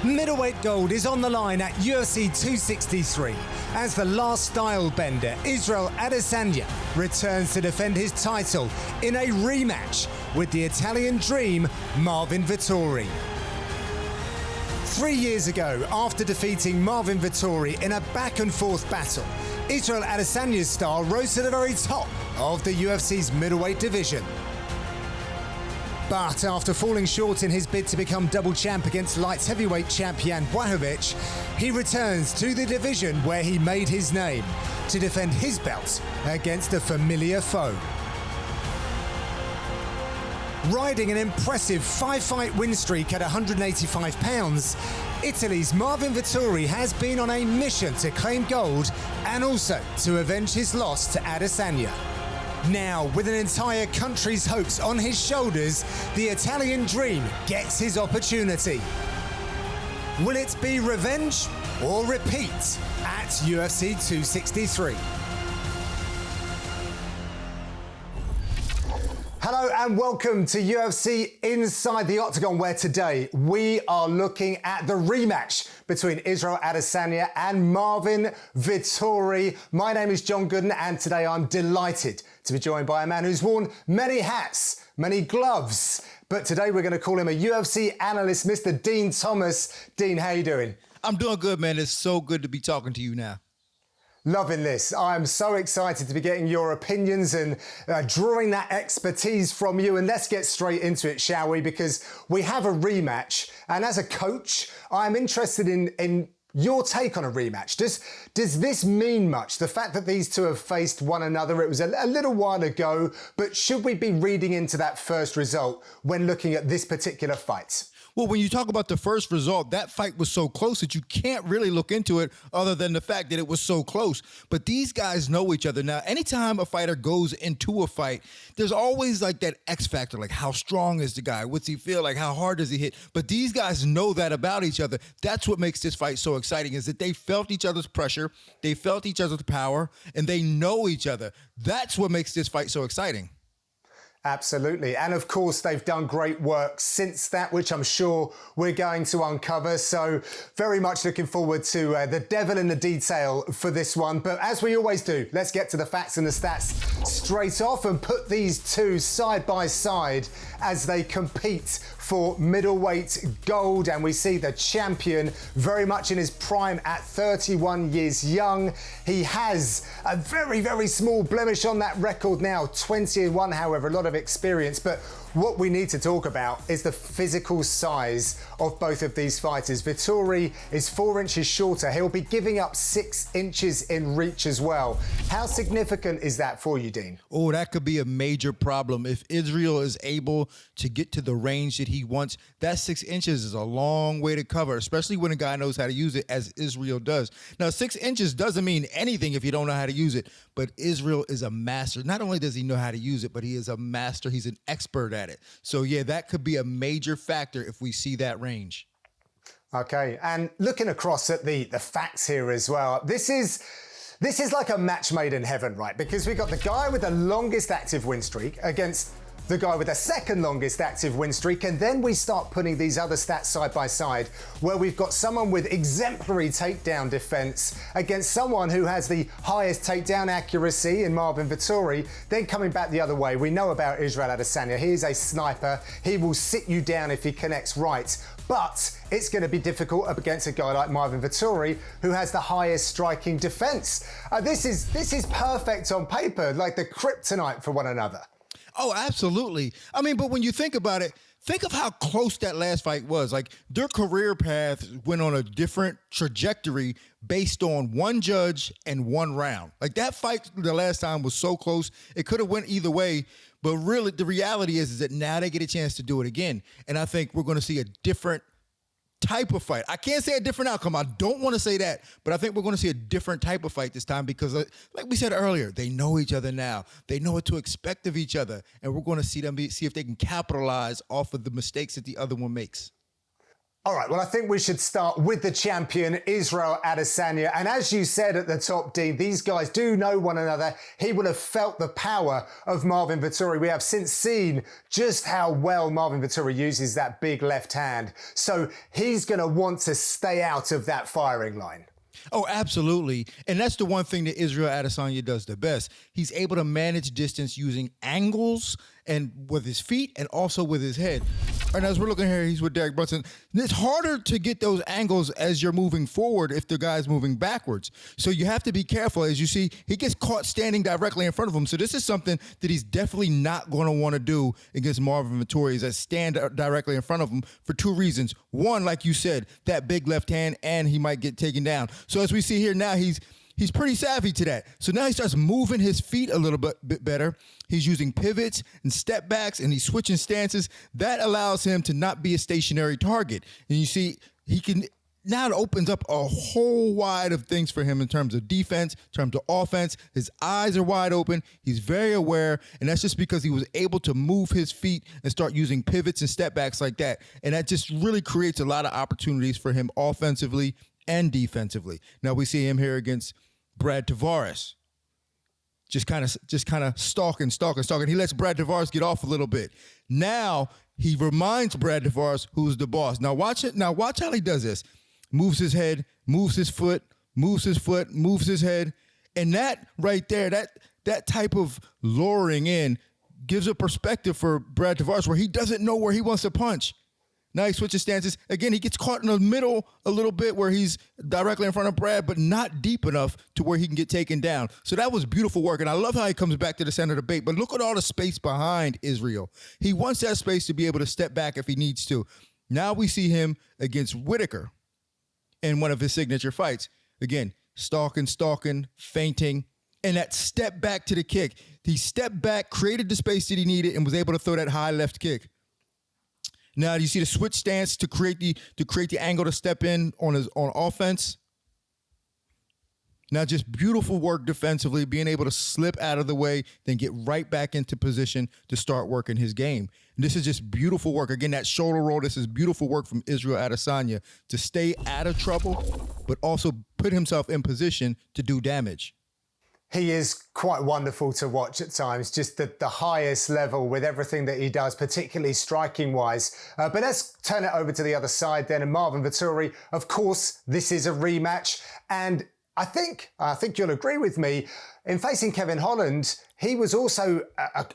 Middleweight gold is on the line at UFC 263 as the Last Stylebender Israel Adesanya returns to defend his title in a rematch with the Italian Dream Marvin Vettori. 3 years ago, after defeating Marvin Vittori in a back-and-forth battle, Israel Adesanya's star rose to the very top of the UFC's middleweight division. But after falling short in his bid to become double champ against light heavyweight champion Whittaker, he returns to the division where he made his name to defend his belt against a familiar foe. Riding an impressive 5-fight win streak at 185 pounds, Italy's Marvin Vittori has been on a mission to claim gold and also to avenge his loss to Adesanya. Now, with an entire country's hopes on his shoulders, the Italian Dream gets his opportunity. Will it be revenge or repeat at UFC 263? Hello and welcome to UFC Inside the Octagon, where today we are looking at the rematch between Israel Adesanya and Marvin Vittori. My name is John Gooden and today I'm delighted to be joined by a man who's worn many hats, many gloves, but today we're going to call him a UFC analyst, Mr. Dean Thomas. Dean, how you doing? I'm doing good, man. It's so good to be talking to you now. Loving this. I'm so excited to be getting your opinions and drawing that expertise from you. And let's get straight into it, shall we? Because we have a rematch. And as a coach, I'm interested in your take on a rematch. Does this mean much? The fact that these two have faced one another, it was a little while ago, but should we be reading into that first result when looking at this particular fight? Well, when you talk about the first result, that fight was so close that you can't really look into it other than the fact that it was so close. But these guys know each other. Now, anytime a fighter goes into a fight, there's always like that X factor, like how strong is the guy? What's he feel like? How hard does he hit? But these guys know that about each other. That's what makes this fight so exciting, is that they felt each other's pressure, they felt each other's power, and they know each other. That's what makes this fight so exciting. Absolutely. And of course, they've done great work since that, which I'm sure we're going to uncover. So very much looking forward to the devil in the detail for this one. But as we always do, let's get to the facts and the stats straight off and put these two side by side as they compete for middleweight gold. And we see the champion very much in his prime at 31 years young. He has a very, very small blemish on that record now, 20-1, however, a lot of experience. But what we need to talk about is the physical size of both of these fighters. Vittori is 4 inches shorter. He'll be giving up 6 inches in reach as well. How significant is that for you, Dean? Oh, that could be a major problem. If Israel is able to get to the range that he wants, that 6 inches is a long way to cover, especially when a guy knows how to use it, as Israel does. Now, 6 inches doesn't mean anything if you don't know how to use it, but Israel is a master. Not only does he know how to use it, but he is a master. He's an expert at it. So yeah, that could be a major factor if we see that range. Okay, and looking across at the facts here as well, this is like a match made in heaven, right? Because we got the guy with the longest active win streak against the guy with the second longest active win streak, and then we start putting these other stats side by side, where we've got someone with exemplary takedown defense against someone who has the highest takedown accuracy in Marvin Vittori, then coming back the other way. We know about Israel Adesanya. He is a sniper. He will sit you down if he connects right, but it's going to be difficult up against a guy like Marvin Vittori, who has the highest striking defense. This is perfect on paper, like the kryptonite for one another. Oh, absolutely. I mean, but when you think about it, think of how close that last fight was. Like, their career paths went on a different trajectory based on one judge and one round. Like, that fight the last time was so close, it could have went either way. But really, the reality is that now they get a chance to do it again. And I think we're going to see a different type of fight. I can't say a different outcome. I don't want to say that, but I think we're going to see a different type of fight this time because, like we said earlier, they know each other now. They know what to expect of each other, and we're going to see if they can capitalize off of the mistakes that the other one makes. All right, well, I think we should start with the champion, Israel Adesanya. And as you said at the top, Dean, these guys do know one another. He will have felt the power of Marvin Vittori. We have since seen just how well Marvin Vittori uses that big left hand. So he's going to want to stay out of that firing line. Oh, absolutely. And that's the one thing that Israel Adesanya does the best. He's able to manage distance using angles and with his feet and also with his head. And as we're looking here, he's with Derek Brunson. It's harder to get those angles as you're moving forward if the guy's moving backwards. So you have to be careful. As you see, he gets caught standing directly in front of him. So this is something that he's definitely not going to want to do against Marvin Vittori, is that stand directly in front of him for two reasons. One, like you said, that big left hand, and he might get taken down. So as we see here now, he's pretty savvy to that. So now he starts moving his feet a little bit better. He's using pivots and step backs, and he's switching stances. That allows him to not be a stationary target. And you see, he can now, it opens up a whole wide of things for him in terms of defense, in terms of offense. His eyes are wide open. He's very aware, and that's just because he was able to move his feet and start using pivots and step backs like that. And that just really creates a lot of opportunities for him offensively and defensively. Now we see him here against Brad Tavares. Just kind of stalking. He lets Brad Tavares get off a little bit. Now he reminds Brad Tavares who's the boss. Now watch it. Now watch how he does this. Moves his head, moves his foot, moves his head. And that right there, that type of luring in gives a perspective for Brad Tavares where he doesn't know where he wants to punch. Now he switches stances. Again, he gets caught in the middle a little bit where he's directly in front of Brad, but not deep enough to where he can get taken down. So that was beautiful work, and I love how he comes back to the center of the bait. But look at all the space behind Israel. He wants that space to be able to step back if he needs to. Now we see him against Whittaker in one of his signature fights. Again, stalking, feinting, and that step back to the kick. He stepped back, created the space that he needed, and was able to throw that high left kick. Now, do you see the switch stance to create the angle to step in on offense? Now, just beautiful work defensively, being able to slip out of the way, then get right back into position to start working his game. And this is just beautiful work. Again, that shoulder roll, this is beautiful work from Israel Adesanya to stay out of trouble, but also put himself in position to do damage. He is quite wonderful to watch at times, just the highest level with everything that he does, particularly striking-wise. But let's turn it over to the other side then. And Marvin Vettori, of course, this is a rematch. And I think you'll agree with me, in facing Kevin Holland, he was also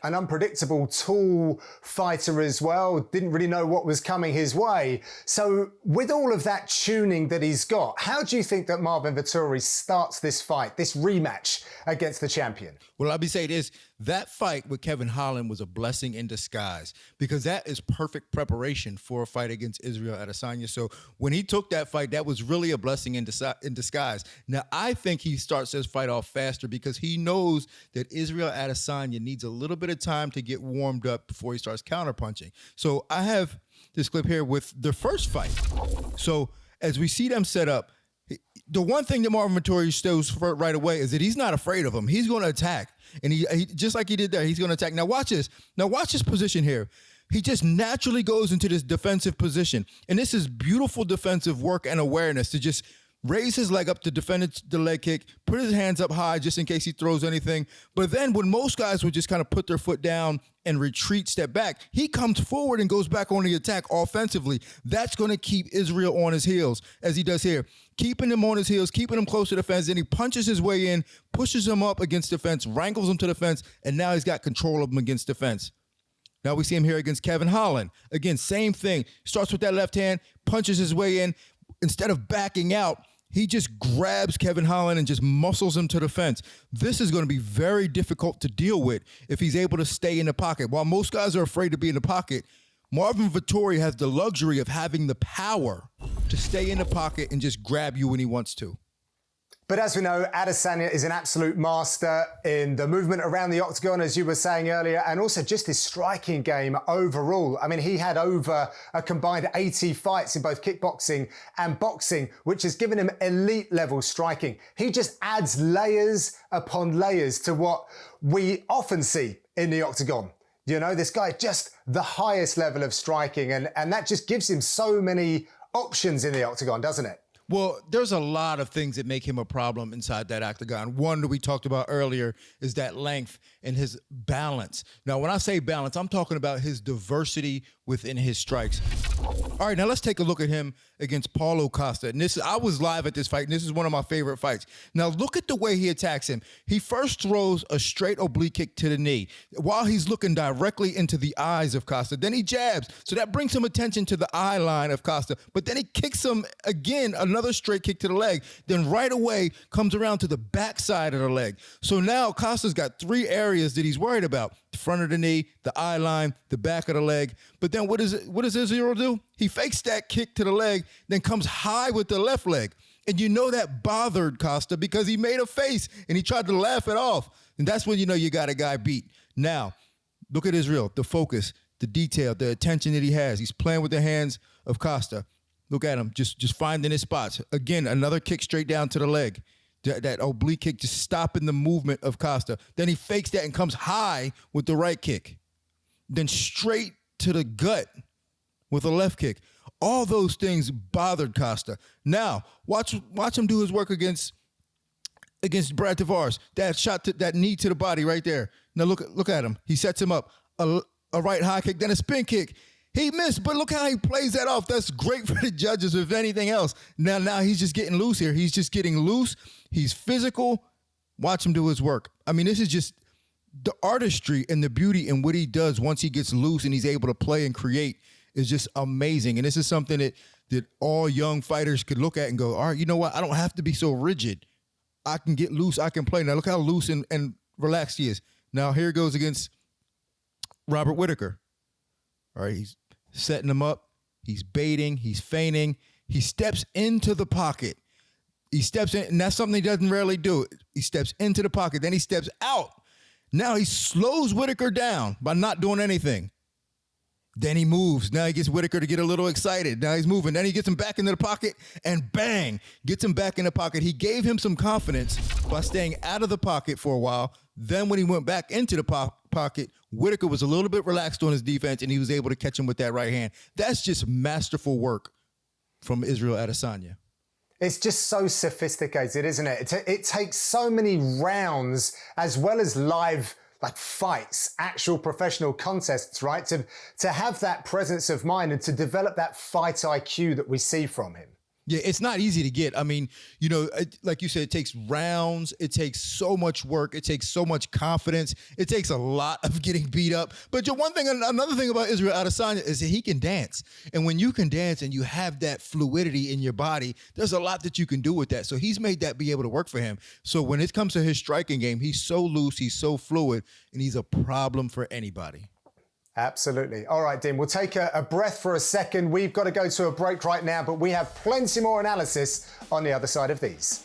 an unpredictable, tall fighter as well. Didn't really know what was coming his way. So with all of that tuning that he's got, how do you think that Marvin Vettori starts this fight, this rematch against the champion? Well, I'll be saying this. That fight with Kevin Holland was a blessing in disguise because that is perfect preparation for a fight against Israel Adesanya. So when he took that fight, that was really a blessing in disguise. Now, I think he starts this fight off faster because he knows that Israel Adesanya needs a little bit of time to get warmed up before he starts counterpunching. So I have this clip here with the first fight. So as we see them set up, the one thing that Marvin Vittori shows right away is that he's not afraid of him. He's going to attack. And he just like he did there, he's going to attack. Now watch this. Now watch his position here. He just naturally goes into this defensive position. And this is beautiful defensive work and awareness to just raise his leg up to defend the leg kick, put his hands up high just in case he throws anything. But then when most guys would just kind of put their foot down and retreat, step back, he comes forward and goes back on the attack offensively. That's going to keep Israel on his heels, as he does here. Keeping him on his heels, keeping him close to the fence. Then he punches his way in, pushes him up against the fence, wrangles him to the fence, and now he's got control of him against the fence. Now we see him here against Kevin Holland. Again, same thing. Starts with that left hand, punches his way in. Instead of backing out, he just grabs Kevin Holland and just muscles him to the fence. This is going to be very difficult to deal with if he's able to stay in the pocket. While most guys are afraid to be in the pocket, Marvin Vettori has the luxury of having the power to stay in the pocket and just grab you when he wants to. But as we know, Adesanya is an absolute master in the movement around the octagon, as you were saying earlier, and also just his striking game overall. I mean, he had over a combined 80 fights in both kickboxing and boxing, which has given him elite level striking. He just adds layers upon layers to what we often see in the octagon. You know, this guy just the highest level of striking, and that just gives him so many options in the octagon, doesn't it? Well, there's a lot of things that make him a problem inside that octagon. One that we talked about earlier is that length and his balance. Now, when I say balance, I'm talking about his diversity within his strikes. All right, now let's take a look at him against Paulo Costa. And I was live at this fight, and this is one of my favorite fights. Now, look at the way he attacks him. He first throws a straight oblique kick to the knee while he's looking directly into the eyes of Costa. Then he jabs, so that brings some attention to the eye line of Costa. But then he kicks him again, another straight kick to the leg. Then right away comes around to the backside of the leg. So now Costa's got three areas that he's worried about: the front of the knee, the eye line, the back of the leg. But then what does Israel do? He fakes that kick to the leg, then comes high with the left leg. And you know that bothered Costa because he made a face and he tried to laugh it off. And that's when you know you got a guy beat. Now, look at Israel, the focus, the detail, the attention that he has. He's playing with the hands of Costa. Look at him, just finding his spots. Again, another kick straight down to the leg. That oblique kick just stopping the movement of Costa. Then he fakes that and comes high with the right kick. Then straight to the gut with a left kick. All those things bothered Costa. Now, watch him do his work against Brad Tavares. That shot, that knee to the body right there. Now look at him. He sets him up. A right high kick, then a spin kick. He missed, but look how he plays that off. That's great for the judges, if anything else. Now he's just getting loose here. He's just getting loose. He's physical. Watch him do his work. I mean, this is just the artistry and the beauty in what he does once he gets loose and he's able to play and create is just amazing. And this is something that all young fighters could look at and go, all right, you know what? I don't have to be so rigid. I can get loose. I can play. Now look how loose and relaxed he is. Now here it goes against Robert Whittaker. All right, he's setting him up. He's baiting. He's feinting. He steps into the pocket. He steps in, and that's something he doesn't rarely do. He steps into the pocket. Then he steps out. Now he slows Whittaker down by not doing anything. Then he moves. Now he gets Whittaker to get a little excited. Now he's moving. Then he gets him back into the pocket, and bang, gets him back in the pocket. He gave him some confidence by staying out of the pocket for a while. Then when he went back into the pocket, Whittaker was a little bit relaxed on his defense, and he was able to catch him with that right hand. That's just masterful work from Israel Adesanya. It's just so sophisticated, isn't it? It takes so many rounds as well as live fights, actual professional contests, right? To have that presence of mind and to develop that fight IQ that we see from him. Yeah, it's not easy to get. I mean, you know, like you said, it takes rounds. It takes so much work. It takes so much confidence. It takes a lot of getting beat up. But another thing about Israel Adesanya is that he can dance. And when you can dance and you have that fluidity in your body, there's a lot that you can do with that. So he's made that be able to work for him. So when it comes to his striking game, he's so loose, he's so fluid, and he's a problem for anybody. Absolutely. All right, Dean, we'll take a breath for a second. We've got to go to a break right now, but we have plenty more analysis on the other side of these.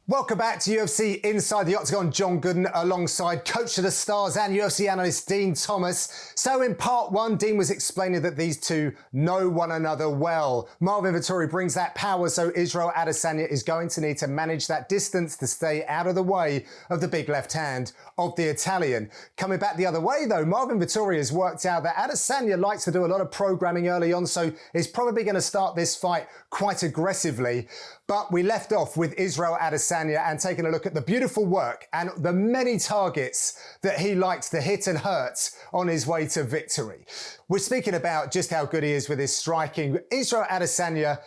Welcome back to UFC Inside the Octagon. John Gooden alongside Coach of the Stars and UFC analyst Dean Thomas. So in part one, Dean was explaining that these two know one another well. Marvin Vettori brings that power, so Israel Adesanya is going to need to manage that distance to stay out of the way of the big left hand of the Italian. Coming back the other way though, Marvin Vittori has worked out that Adesanya likes to do a lot of programming early on, so is probably going to start this fight quite aggressively. But we left off with Israel Adesanya and taking a look at the beautiful work and the many targets that he likes to hit and hurt on his way to victory. We're speaking about just how good he is with his striking. Israel Adesanya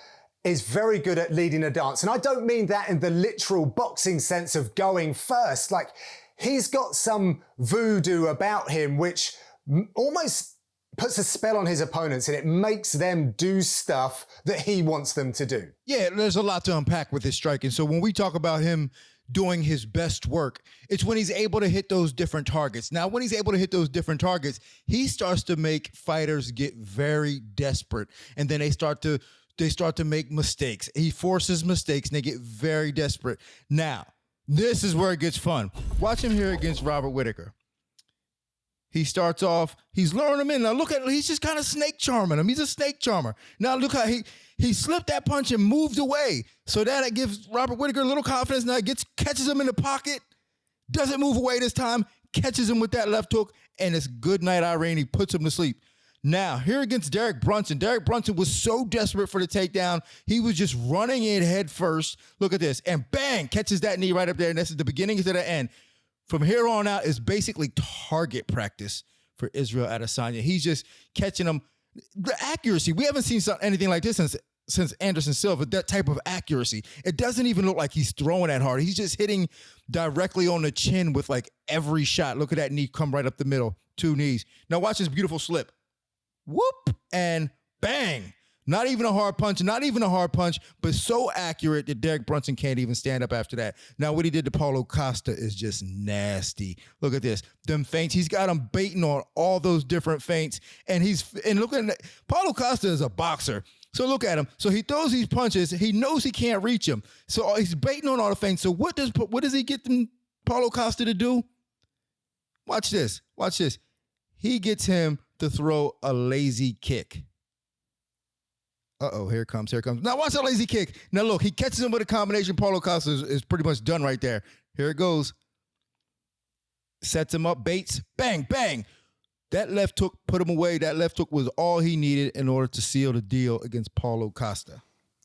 is very good at leading a dance. And I don't mean that in the literal boxing sense of going first. Like, he's got some voodoo about him which almost puts a spell on his opponents and it makes them do stuff that he wants them to do. Yeah, there's a lot to unpack with his striking. So when we talk about him doing his best work, it's when he's able to hit those different targets. Now, when he's able to hit those different targets, he starts to make fighters get very desperate. And then they start to make mistakes. He forces mistakes and they get very desperate. Now, this is where it gets fun. Watch him here against Robert Whittaker. He starts off, he's luring him in. Now look at him, he's just kind of snake charming him. He's a snake charmer. Now look how he slipped that punch and moved away. So that it gives Robert Whittaker a little confidence. Now catches him in the pocket, doesn't move away this time, catches him with that left hook, and it's good night, Irene. He puts him to sleep. Now, here against Derek Brunson. Derek Brunson was so desperate for the takedown. He was just running in head first. Look at this. And bang, catches that knee right up there. And that's at the beginning to the end. From here on out is basically target practice for Israel Adesanya. He's just catching them. The accuracy, we haven't seen anything like this since Anderson Silva, that type of accuracy. It doesn't even look like he's throwing that hard. He's just hitting directly on the chin with like every shot. Look at that knee come right up the middle. 2 knees. Now watch this beautiful slip. Whoop, and bang. Not even a hard punch, but so accurate that Derek Brunson can't even stand up after that. Now, what he did to Paulo Costa is just nasty. Look at this. Them feints, he's got him baiting on all those different feints. And look at that. Paulo Costa is a boxer. So look at him. So he throws these punches. He knows he can't reach him. So he's baiting on all the feints. So what does he get Paulo Costa to do? Watch this. He gets him to throw a lazy kick. Uh-oh, here it comes. Now watch that lazy kick. Now look, he catches him with a combination. Paulo Costa is pretty much done right there. Here it goes. Sets him up, baits, bang, bang. That left hook put him away. That left hook was all he needed in order to seal the deal against Paulo Costa.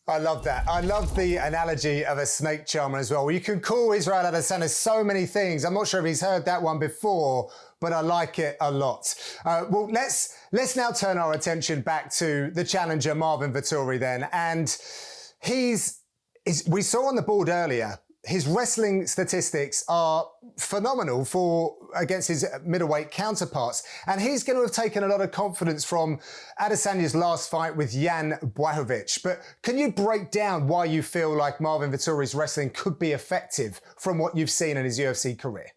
I love that. I love the analogy of a snake charmer as well. You can call Israel Adesanya so many things. I'm not sure if he's heard that one before, but I like it a lot. Well, let's now turn our attention back to the challenger, Marvin Vettori then. And we saw on the board earlier, his wrestling statistics are phenomenal against his middleweight counterparts. And he's going to have taken a lot of confidence from Adesanya's last fight with Jan Blachowicz. But can you break down why you feel like Marvin Vettori's wrestling could be effective from what you've seen in his UFC career?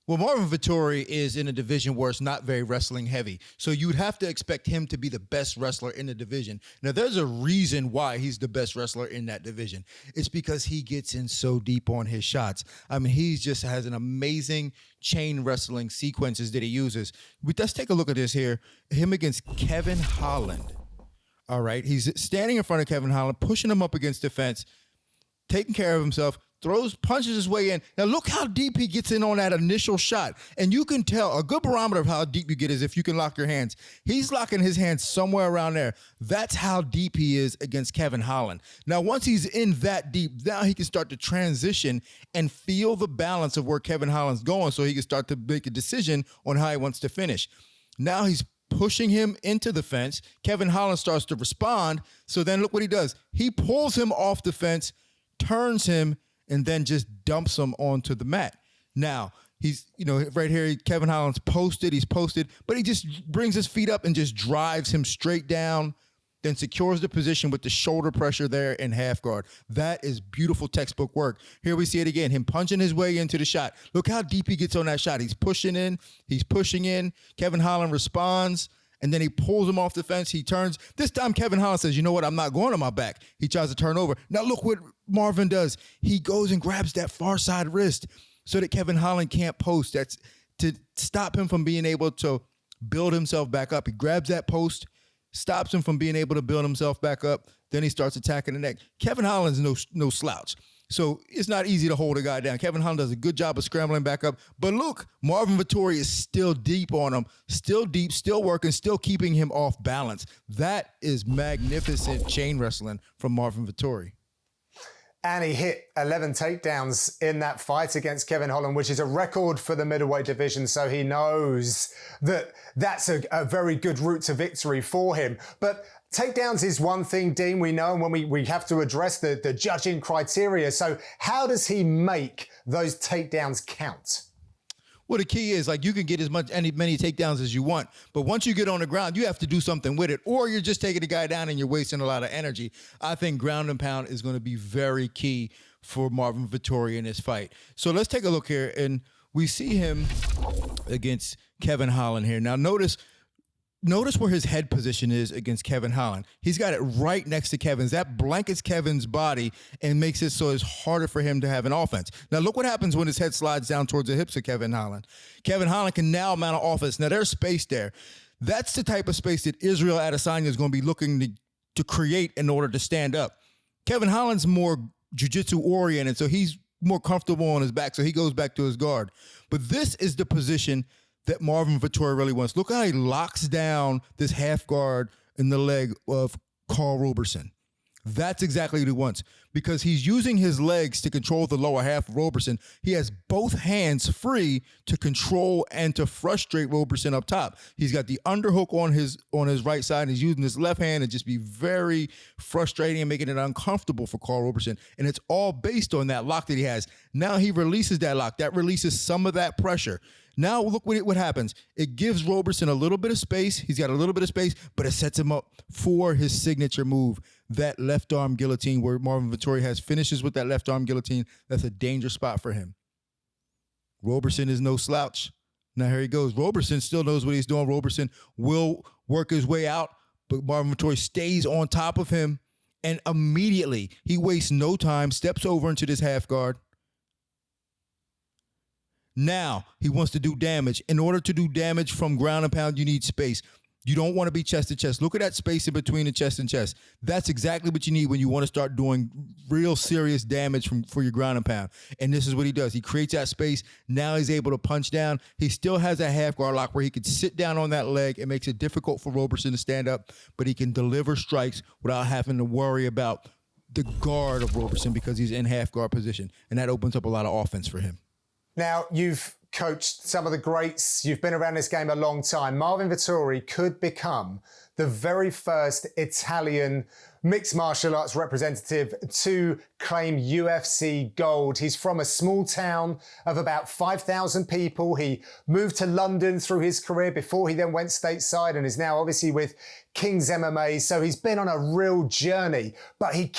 Well, Marvin Vittori is in a division where it's not very wrestling heavy. So you would have to expect him to be the best wrestler in the division. Now, there's a reason why he's the best wrestler in that division. It's because he gets in so deep on his shots. I mean, he just has an amazing chain wrestling sequences that he uses. Let's take a look at this here. Him against Kevin Holland. All right. He's standing in front of Kevin Holland, pushing him up against the fence, taking care of himself, punches his way in. Now look how deep he gets in on that initial shot. And you can tell, a good barometer of how deep you get is if you can lock your hands. He's locking his hands somewhere around there. That's how deep he is against Kevin Holland. Now once he's in that deep, now he can start to transition and feel the balance of where Kevin Holland's going so he can start to make a decision on how he wants to finish. Now he's pushing him into the fence. Kevin Holland starts to respond. So then look what he does. He pulls him off the fence, turns him, and then just dumps him onto the mat. Now, he's, right here, Kevin Holland's posted, but he just brings his feet up and just drives him straight down, then secures the position with the shoulder pressure there in half guard. That is beautiful textbook work. Here we see it again, him punching his way into the shot. Look how deep he gets on that shot. He's pushing in. Kevin Holland responds, and then he pulls him off the fence. He turns. This time, Kevin Holland says, you know what? I'm not going on my back. He tries to turn over. Now, look what Marvin does. He goes and grabs that far side wrist so that Kevin Holland can't post. That's to stop him from being able to build himself back up. He grabs that post, stops him from being able to build himself back up. Then he starts attacking the neck. Kevin Holland's no slouch. So it's not easy to hold a guy down. Kevin Holland does a good job of scrambling back up. But look, Marvin Vettori is still deep on him, still deep, still working, still keeping him off balance. That is magnificent chain wrestling from Marvin Vettori. And he hit 11 takedowns in that fight against Kevin Holland, which is a record for the middleweight division. So he knows that that's a very good route to victory for him. But takedowns is one thing, Dean, we know, and when we have to address the judging criteria. So how does he make those takedowns count? Well, the key is, you can get many takedowns as you want, but once you get on the ground, you have to do something with it, or you're just taking the guy down and you're wasting a lot of energy. I think ground and pound is going to be very key for Marvin Vettori in this fight. So let's take a look here, and we see him against Kevin Holland here. Now, notice where his head position is against Kevin Holland. He's got it right next to Kevin's. That blankets Kevin's body and makes it so it's harder for him to have an offense. Now, look what happens when his head slides down towards the hips of Kevin Holland. Kevin Holland can now mount an offense. Now, there's space there. That's the type of space that Israel Adesanya is going to be looking to create in order to stand up. Kevin Holland's more jiu-jitsu oriented, so he's more comfortable on his back, so he goes back to his guard. But this is the position that Marvin Vettori really wants. Look how he locks down this half guard in the leg of Carl Roberson. That's exactly what he wants, because he's using his legs to control the lower half of Roberson. He has both hands free to control and to frustrate Roberson up top. He's got the underhook on his right side, and he's using his left hand to just be very frustrating and making it uncomfortable for Carl Roberson. And it's all based on that lock that he has. Now he releases that lock. That releases some of that pressure. Now look what happens. It gives Roberson a little bit of space. He's got a little bit of space, but it sets him up for his signature move, that left arm guillotine, where Marvin Vettori has finishes with that left arm guillotine. That's a dangerous spot for him. Roberson is no slouch. Now here he goes. Roberson still knows what he's doing. Roberson will work his way out, but Marvin Vettori stays on top of him, and immediately he wastes no time, steps over into this half guard. Now he wants to do damage. In order to do damage from ground and pound, you need space. You don't want to be chest to chest. Look at that space in between the chest and chest. That's exactly what you need when you want to start doing real serious damage for your ground and pound. And this is what he does. He creates that space. Now he's able to punch down. He still has a half guard lock where he could sit down on that leg. It makes it difficult for Roberson to stand up, but he can deliver strikes without having to worry about the guard of Roberson, because he's in half guard position. And that opens up a lot of offense for him. Now, you've coached some of the greats. You've been around this game a long time. Marvin Vittori could become the very first Italian mixed martial arts representative to claim UFC gold. He's from a small town of about 5,000 people. He moved to London through his career before he then went stateside, and is now obviously with King's MMA. So he's been on a real journey, but he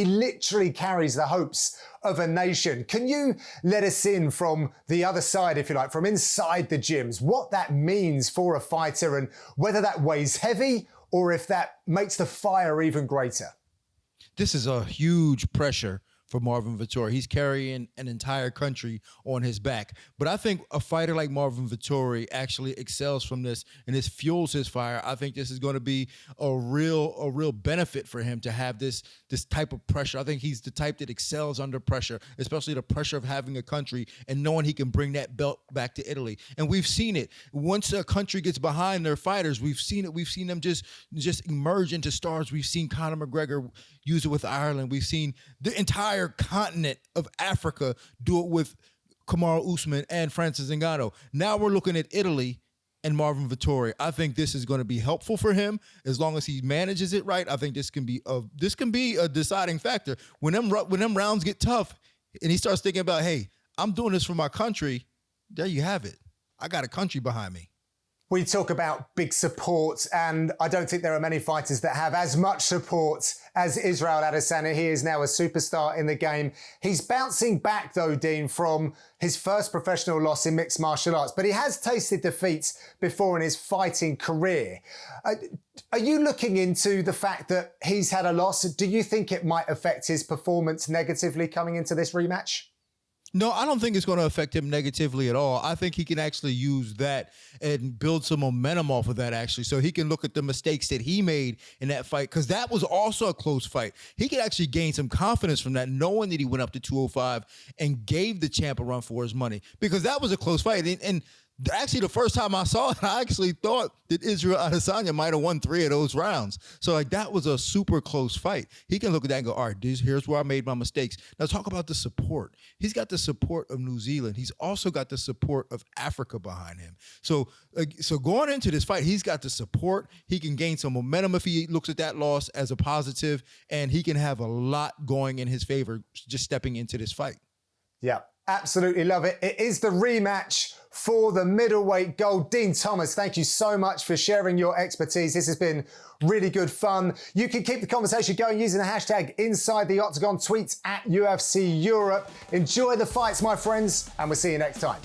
literally carries the hopes of a nation. Can you let us in from the other side, if you like, from inside the gyms, what that means for a fighter and whether that weighs heavy or if that makes the fire even greater? This is a huge pressure for Marvin Vettori. He's carrying an entire country on his back. But I think a fighter like Marvin Vettori actually excels from this, and this fuels his fire. I think this is going to be a real benefit for him to have this type of pressure. I think he's the type that excels under pressure, especially the pressure of having a country and knowing he can bring that belt back to Italy. And we've seen it. Once a country gets behind their fighters, we've seen it. We've seen them just emerge into stars. We've seen Conor McGregor use it with Ireland. We've seen the entire continent of Africa do it with Kamaru Usman and Francis Ngannou. Now we're looking at Italy and Marvin Vettori. I think this is going to be helpful for him as long as he manages it right. I think this can be a deciding factor when them rounds get tough and he starts thinking about, hey, I'm doing this for my country. There you have it. I got a country behind me. We talk about big support, and I don't think there are many fighters that have as much support as Israel Adesanya. He is now a superstar in the game. He's bouncing back, though, Dean, from his first professional loss in mixed martial arts, but he has tasted defeats before in his fighting career. Are you looking into the fact that he's had a loss? Do you think it might affect his performance negatively coming into this rematch? No, I don't think it's going to affect him negatively at all. I think he can actually use that and build some momentum off of that, actually. So he can look at the mistakes that he made in that fight, because that was also a close fight. He could actually gain some confidence from that, knowing that he went up to 205 and gave the champ a run for his money, because that was a close fight. And actually, the first time I saw it, I actually thought that Israel Adesanya might have won 3 of those rounds. So, that was a super close fight. He can look at that and go, all right, here's where I made my mistakes. Now, talk about the support. He's got the support of New Zealand. He's also got the support of Africa behind him. So going into this fight, he's got the support. He can gain some momentum if he looks at that loss as a positive, and he can have a lot going in his favor just stepping into this fight. Yeah, absolutely love it. It is the rematch for the middleweight gold. Dean Thomas, thank you so much for sharing your expertise. This has been really good fun. You can keep the conversation going using the hashtag Inside the Octagon. Tweets at UFC Europe. Enjoy the fights, my friends, and we'll see you next time.